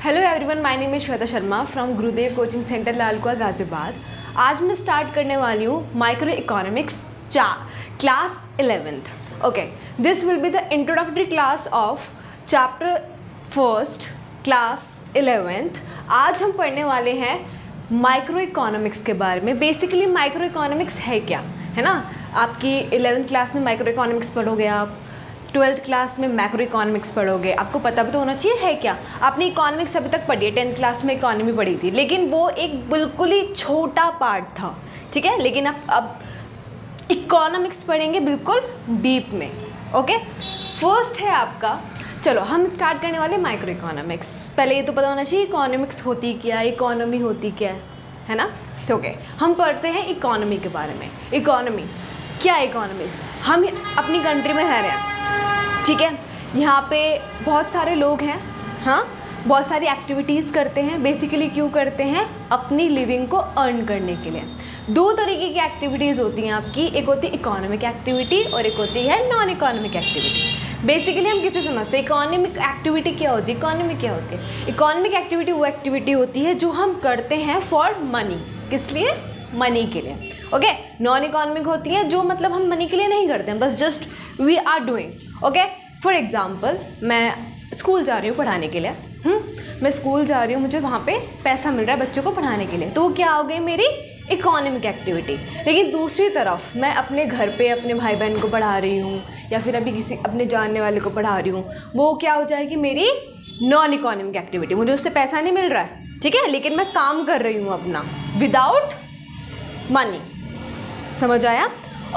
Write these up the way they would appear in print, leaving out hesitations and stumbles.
Hello everyone, my name is Shweta Sharma from Gurudev coaching centre Lalkuan Ghaziabad. आज मैं start करने वाली हूँ micro economics class 11th। Okay, this will be the introductory class of chapter first class 11th। आज हम पढ़ने वाले हैं माइक्रो इकोनॉमिक्स के बारे में। बेसिकली माइक्रो इकोनॉमिक्स है क्या, है ना। आपकी 11th क्लास में माइक्रो इकोनॉमिक्स पढ़ोगे, आप 12th क्लास में मैक्रो इकोनॉमिक्स पढ़ोगे। आपको पता भी तो होना चाहिए है क्या। आपने इकोनॉमिक्स अभी तक पढ़ी है, 10th क्लास में इकोनॉमी पढ़ी थी, लेकिन वो एक बिल्कुल ही छोटा पार्ट था, ठीक है। लेकिन अब इकोनॉमिक्स पढ़ेंगे बिल्कुल डीप में। ओके, फर्स्ट है आपका, चलो हम स्टार्ट करने वाले माइक्रो इकोनॉमिक्स। पहले ये तो पता होना चाहिए इकोनॉमिक्स होती क्या है, इकोनॉमी होती क्या है ना। तो ओके, हम पढ़ते हैं इकोनॉमी के बारे में। इकोनॉमी क्या है? इकोनॉमिक्स, हम अपनी कंट्री में रह रहे हैं, ठीक है। यहाँ पे बहुत सारे लोग हैं, हाँ, बहुत सारी एक्टिविटीज़ करते हैं। बेसिकली क्यों करते हैं? अपनी लिविंग को अर्न करने के लिए। दो तरीके की एक्टिविटीज़ होती हैं आपकी, एक होती है इकोनॉमिक एक्टिविटी और एक होती है नॉन इकोनॉमिक एक्टिविटी। बेसिकली हम किसे समझते हैं? इकोनॉमिक एक्टिविटी क्या होती है, इकोनॉमी क्या होती है? इकोनॉमिक एक्टिविटी वो एक्टिविटी होती है जो हम करते हैं फॉर मनी। किस लिए? मनी के लिए। ओके, नॉन इकोनॉमिक होती है जो मतलब हम मनी के लिए नहीं करते हैं, बस just we are doing. Okay, for example मैं स्कूल जा रही हूँ पढ़ाने के लिए। मैं स्कूल जा रही हूँ, मुझे वहाँ पे पैसा मिल रहा है बच्चों को पढ़ाने के लिए, तो वो क्या हो गई? मेरी इकोनॉमिक एक्टिविटी। लेकिन दूसरी तरफ मैं अपने घर पे अपने भाई बहन को पढ़ा रही हूँ या फिर अभी किसी अपने जानने वाले को पढ़ा रही हूँ, वो क्या हो जाएगी? मेरी नॉन इकोनॉमिक एक्टिविटी। मुझे उससे पैसा नहीं मिल रहा है, ठीक है, लेकिन मैं काम कर रही हूँ अपना विदाउट मनी। समझ आया?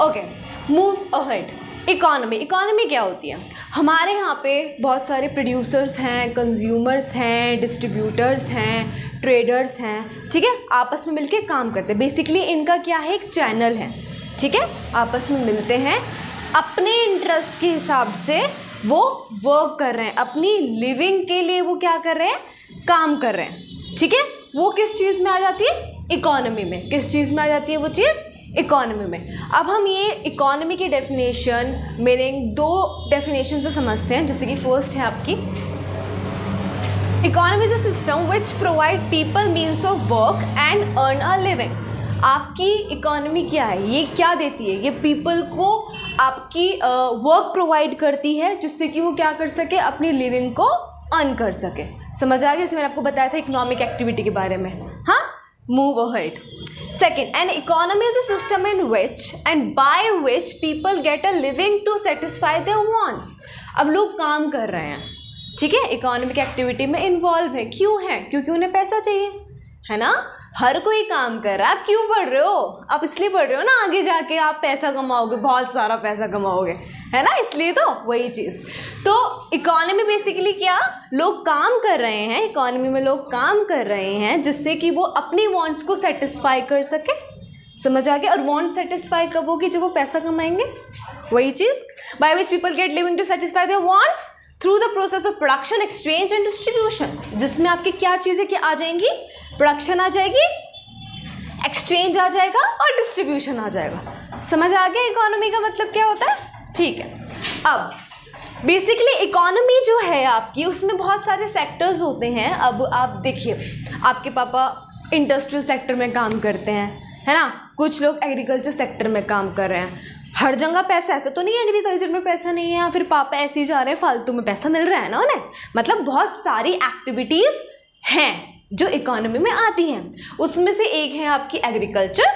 Okay, move ahead. Economy, economy क्या होती है? हमारे यहाँ पे बहुत सारे प्रोड्यूसर्स हैं, कंज्यूमर्स हैं, डिस्ट्रीब्यूटर्स हैं, ट्रेडर्स हैं, ठीक है, आपस में मिलके काम करते हैं। बेसिकली इनका क्या है? एक चैनल है, ठीक है, आपस में मिलते हैं, अपने इंटरेस्ट के हिसाब से वो वर्क कर रहे हैं, अपनी लिविंग के लिए वो क्या कर रहे हैं? काम कर रहे हैं, ठीक है। वो किस चीज़ में आ जाती है? इकोनॉमी में। किस चीज़ में आ जाती है वो चीज़? इकोनॉमी में। अब हम ये इकोनॉमी की डेफिनेशन मीनिंग दो डेफिनेशन से समझते हैं। जैसे कि फर्स्ट है आपकी, economy is a system which provide people means of work and earn a living. आपकी इकोनॉमी क्या है? ये क्या देती है? ये पीपल को आपकी वर्क प्रोवाइड करती है जिससे कि वो क्या कर सके? अपनी लिविंग को अर्न कर सके। समझ आ गया? जैसे मैंने आपको बताया था इकोनॉमिक एक्टिविटी के बारे में। हाँ, move ahead. Second, an economy is a system in which and by which people get a living to satisfy their wants. अब लोग काम कर रहे हैं, ठीक है, इकोनॉमिक एक्टिविटी में इन्वॉल्व है। क्यों है? क्योंकि उन्हें पैसा चाहिए, है ना। हर कोई काम कर रहा है। आप क्यों पढ़ रहे हो? आप इसलिए पढ़ रहे हो ना, आगे जाके आप पैसा कमाओगे, बहुत सारा पैसा कमाओगे, है ना, इसलिए तो वही चीज़। तो इकोनॉमी बेसिकली क्या? लोग काम कर रहे हैं, इकोनॉमी में लोग काम कर रहे हैं जिससे कि वो अपनी वांट्स को सेटिस्फाई कर सके। समझ आ गया? और वांट सेटिस्फाई कब होगी? जब वो पैसा कमाएंगे। वही चीज़, by which people get living to satisfy their wants through the process of production, exchange and distribution. जिसमें आपकी क्या चीज़ें क्या आ जाएंगी? प्रोडक्शन आ जाएगी, एक्सचेंज आ जाएगा और डिस्ट्रीब्यूशन आ जाएगा। समझ आ गया इकोनॉमी का मतलब क्या होता है? ठीक है। अब बेसिकली इकोनॉमी जो है आपकी, उसमें बहुत सारे सेक्टर्स होते हैं। अब आप देखिए, आपके पापा इंडस्ट्रियल सेक्टर में काम करते हैं, है ना, कुछ लोग एग्रीकल्चर सेक्टर में काम कर रहे हैं। हर जगह पैसा, ऐसा तो नहीं है एग्रीकल्चर में पैसा नहीं है या फिर पापा ऐसे ही जा रहे हैं, फालतू में पैसा मिल रहा है ना उन्हें। मतलब बहुत सारी एक्टिविटीज़ हैं जो इकोनॉमी में आती हैं। उसमें से एक है आपकी एग्रीकल्चर,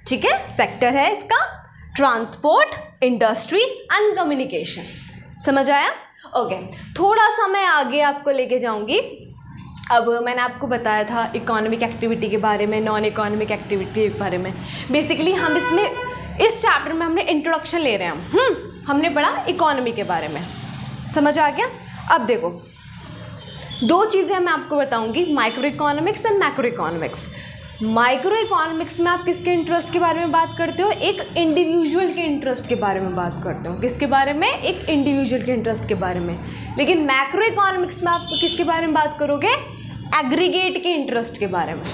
ठीक है, सेक्टर है इसका, ट्रांसपोर्ट, इंडस्ट्री एंड कम्युनिकेशन। समझ आया? ओके, थोड़ा सा मैं आगे आपको लेके जाऊंगी। अब मैंने आपको बताया था इकोनॉमिक एक्टिविटी के बारे में, नॉन इकोनॉमिक एक्टिविटी के बारे में। बेसिकली हम इसमें इस चैप्टर में हमने इंट्रोडक्शन ले रहे हैं। हमने पढ़ा इकोनॉमी के बारे में। समझ आ गया? अब देखो, दो चीज़ें मैं आपको बताऊंगी, micro economics and macro economics. Micro economics में आप किसके इंटरेस्ट के बारे में बात करते हो? एक इंडिविजुअल के इंटरेस्ट के बारे में बात करते हो। किसके बारे में? एक इंडिविजुअल के इंटरेस्ट के बारे में। लेकिन मैक्रो इकोनॉमिक्स में आप किसके बारे में बात करोगे? एग्रीगेट के इंटरेस्ट के बारे में।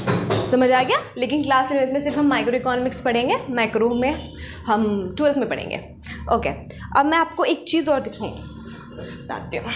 समझ आ गया? लेकिन क्लास 11th में सिर्फ हम माइक्रो इकोनॉमिक्स पढ़ेंगे, मैक्रो में हम 12th में पढ़ेंगे। ओके, अब मैं आपको एक चीज़ और दिखाऊंगी, बताती हूँ।